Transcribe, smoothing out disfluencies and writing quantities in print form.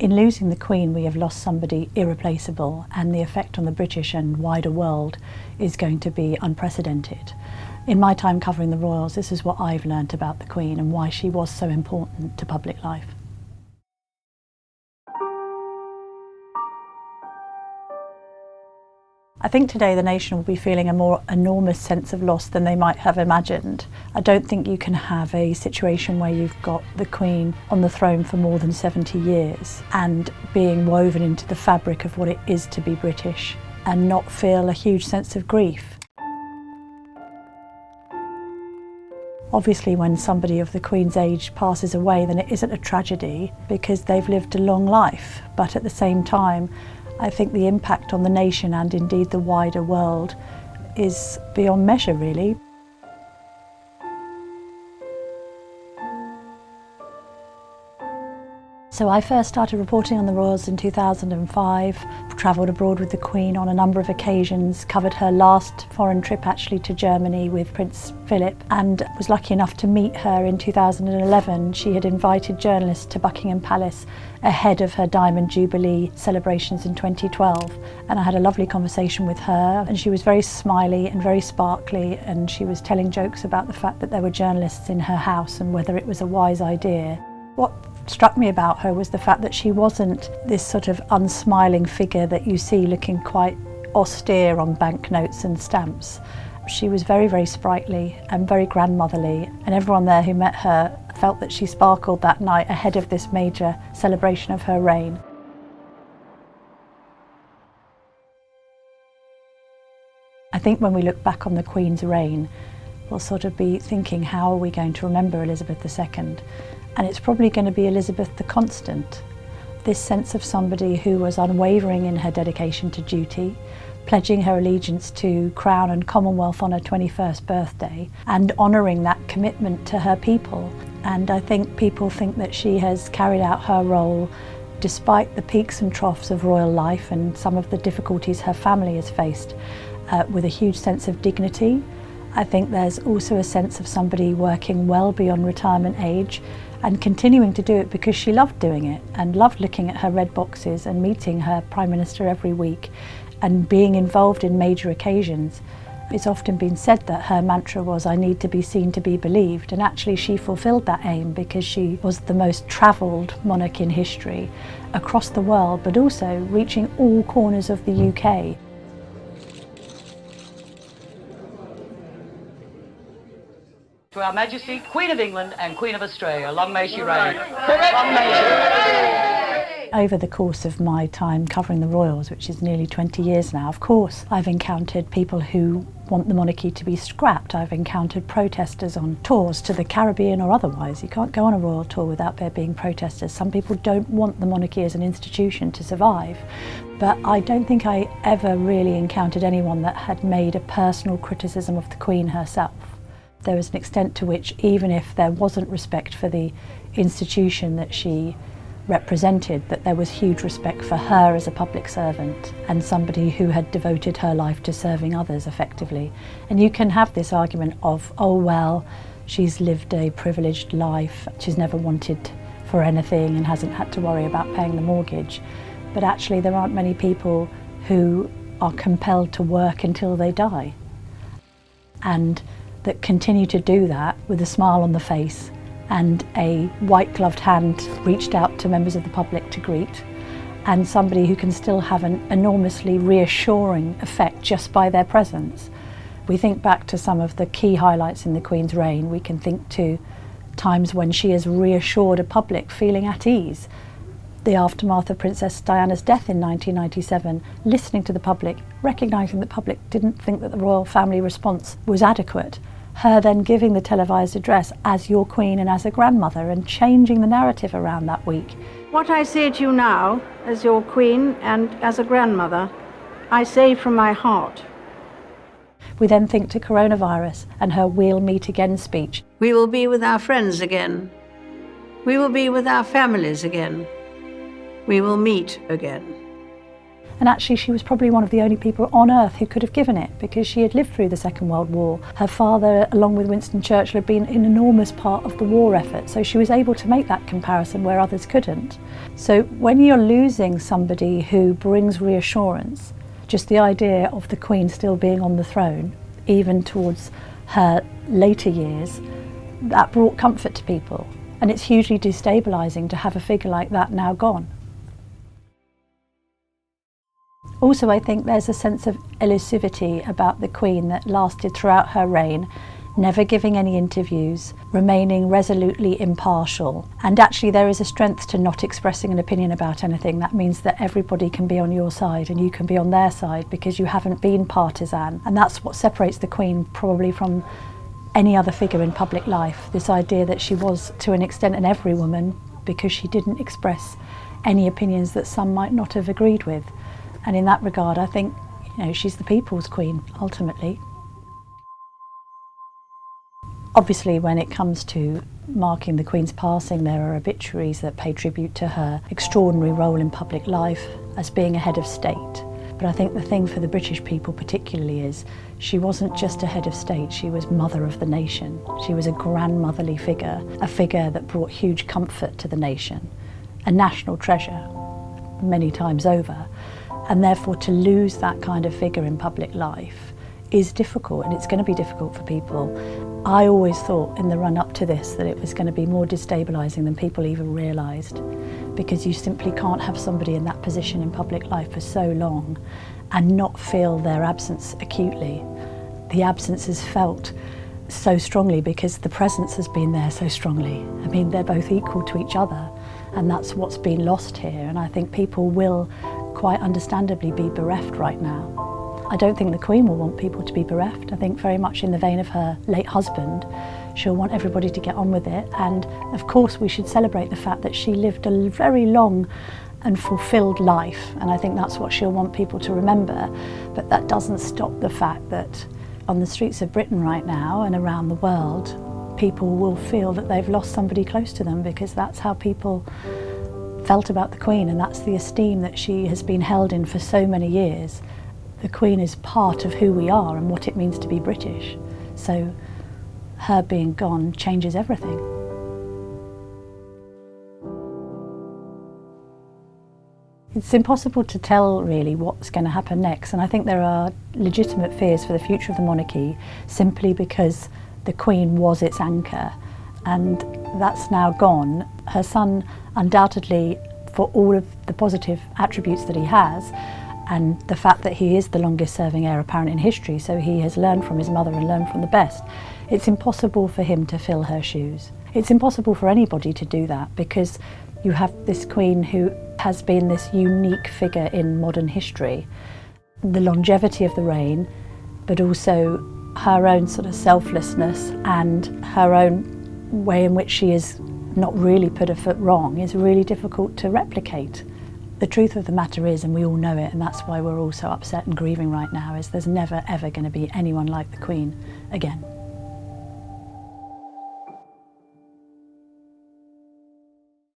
In losing the Queen, we have lost somebody irreplaceable, and the effect on the British and wider world is going to be unprecedented. In my time covering the royals, this is what I've learnt about the Queen and why she was so important to public life. I think today the nation will be feeling a more enormous sense of loss than they might have imagined. I don't think you can have a situation where you've got the Queen on the throne for more than 70 years and being woven into the fabric of what it is to be British and not feel a huge sense of grief. Obviously, when somebody of the Queen's age passes away, then it isn't a tragedy because they've lived a long life. But at the same time, I think the impact on the nation and indeed the wider world is beyond measure, really. So I first started reporting on the royals in 2005, travelled abroad with the Queen on a number of occasions, covered her last foreign trip actually to Germany with Prince Philip, and was lucky enough to meet her in 2011. She had invited journalists to Buckingham Palace ahead of her Diamond Jubilee celebrations in 2012, and I had a lovely conversation with her, and she was very smiley and very sparkly, and she was telling jokes about the fact that there were journalists in her house and whether it was a wise idea. What struck me about her was the fact that she wasn't this sort of unsmiling figure that you see looking quite austere on banknotes and stamps. She was very, very sprightly and very grandmotherly, and everyone there who met her felt that she sparkled that night ahead of this major celebration of her reign. I think when we look back on the Queen's reign, we'll sort of be thinking, how are we going to remember Elizabeth II? And it's probably going to be Elizabeth the Constant. This sense of somebody who was unwavering in her dedication to duty, pledging her allegiance to Crown and Commonwealth on her 21st birthday, and honouring that commitment to her people. And I think people think that she has carried out her role despite the peaks and troughs of royal life and some of the difficulties her family has faced, with a huge sense of dignity. I think there's also a sense of somebody working well beyond retirement age and continuing to do it because she loved doing it and loved looking at her red boxes and meeting her Prime Minister every week and being involved in major occasions. It's often been said that her mantra was, "I need to be seen to be believed," and actually she fulfilled that aim because she was the most travelled monarch in history across the world, but also reaching all corners of the UK. To Our Majesty, Queen of England and Queen of Australia, long may she reign. Long may she reign. Over the course of my time covering the royals, which is nearly 20 years now, of course, I've encountered people who want the monarchy to be scrapped. I've encountered protesters on tours to the Caribbean or otherwise. You can't go on a royal tour without there being protesters. Some people don't want the monarchy as an institution to survive. But I don't think I ever really encountered anyone that had made a personal criticism of the Queen herself. There was an extent to which, even if there wasn't respect for the institution that she represented, that there was huge respect for her as a public servant and somebody who had devoted her life to serving others effectively. And you can have this argument of, oh well, she's lived a privileged life, she's never wanted for anything and hasn't had to worry about paying the mortgage. But actually there aren't many people who are compelled to work until they die, and that continue to do that with a smile on the face and a white-gloved hand reached out to members of the public to greet, and somebody who can still have an enormously reassuring effect just by their presence. We think back to some of the key highlights in the Queen's reign. We can think to times when she has reassured a public feeling at ease. The aftermath of Princess Diana's death in 1997, listening to the public, recognising that the public didn't think that the royal family response was adequate. Her then giving the televised address as your Queen and as a grandmother and changing the narrative around that week. What I say to you now, as your Queen and as a grandmother, I say from my heart. We then think to coronavirus and her "We'll meet again" speech. We will be with our friends again. We will be with our families again. We will meet again. And actually she was probably one of the only people on earth who could have given it, because she had lived through the Second World War. Her father, along with Winston Churchill, had been an enormous part of the war effort, so she was able to make that comparison where others couldn't. So when you're losing somebody who brings reassurance, just the idea of the Queen still being on the throne, even towards her later years, that brought comfort to people. And it's hugely destabilising to have a figure like that now gone. Also, I think there's a sense of elusivity about the Queen that lasted throughout her reign, never giving any interviews, remaining resolutely impartial. And actually there is a strength to not expressing an opinion about anything. That means that everybody can be on your side and you can be on their side because you haven't been partisan. And that's what separates the Queen probably from any other figure in public life. This idea that she was, to an extent, an everywoman because she didn't express any opinions that some might not have agreed with. And in that regard, I think, she's the people's Queen, ultimately. Obviously, when it comes to marking the Queen's passing, there are obituaries that pay tribute to her extraordinary role in public life as being a head of state. But I think the thing for the British people particularly is she wasn't just a head of state, she was mother of the nation. She was a grandmotherly figure, a figure that brought huge comfort to the nation, a national treasure many times over. And therefore to lose that kind of figure in public life is difficult, and it's going to be difficult for people. I always thought in the run up to this that it was going to be more destabilising than people even realised, because you simply can't have somebody in that position in public life for so long and not feel their absence acutely. The absence is felt so strongly because the presence has been there so strongly. I mean, they're both equal to each other, and that's what's been lost here. And I think people will quite understandably be bereft right now. I don't think the Queen will want people to be bereft. I think very much in the vein of her late husband, she'll want everybody to get on with it. And of course we should celebrate the fact that she lived a very long and fulfilled life, and I think that's what she'll want people to remember. But that doesn't stop the fact that on the streets of Britain right now and around the world, people will feel that they've lost somebody close to them, because that's how people felt about the Queen, and that's the esteem that she has been held in for so many years. The Queen is part of who we are and what it means to be British. So her being gone changes everything. It's impossible to tell really what's going to happen next, and I think there are legitimate fears for the future of the monarchy simply because the Queen was its anchor, and that's now gone. Her son, undoubtedly, for all of the positive attributes that he has, and the fact that he is the longest serving heir apparent in history, so he has learned from his mother and learned from the best, it's impossible for him to fill her shoes. It's impossible for anybody to do that, because you have this Queen who has been this unique figure in modern history. The longevity of the reign, but also her own sort of selflessness and her own way in which she has not really put a foot wrong is really difficult to replicate. The truth of the matter is, and we all know it, and that's why we're all so upset and grieving right now, is there's never ever going to be anyone like the Queen again.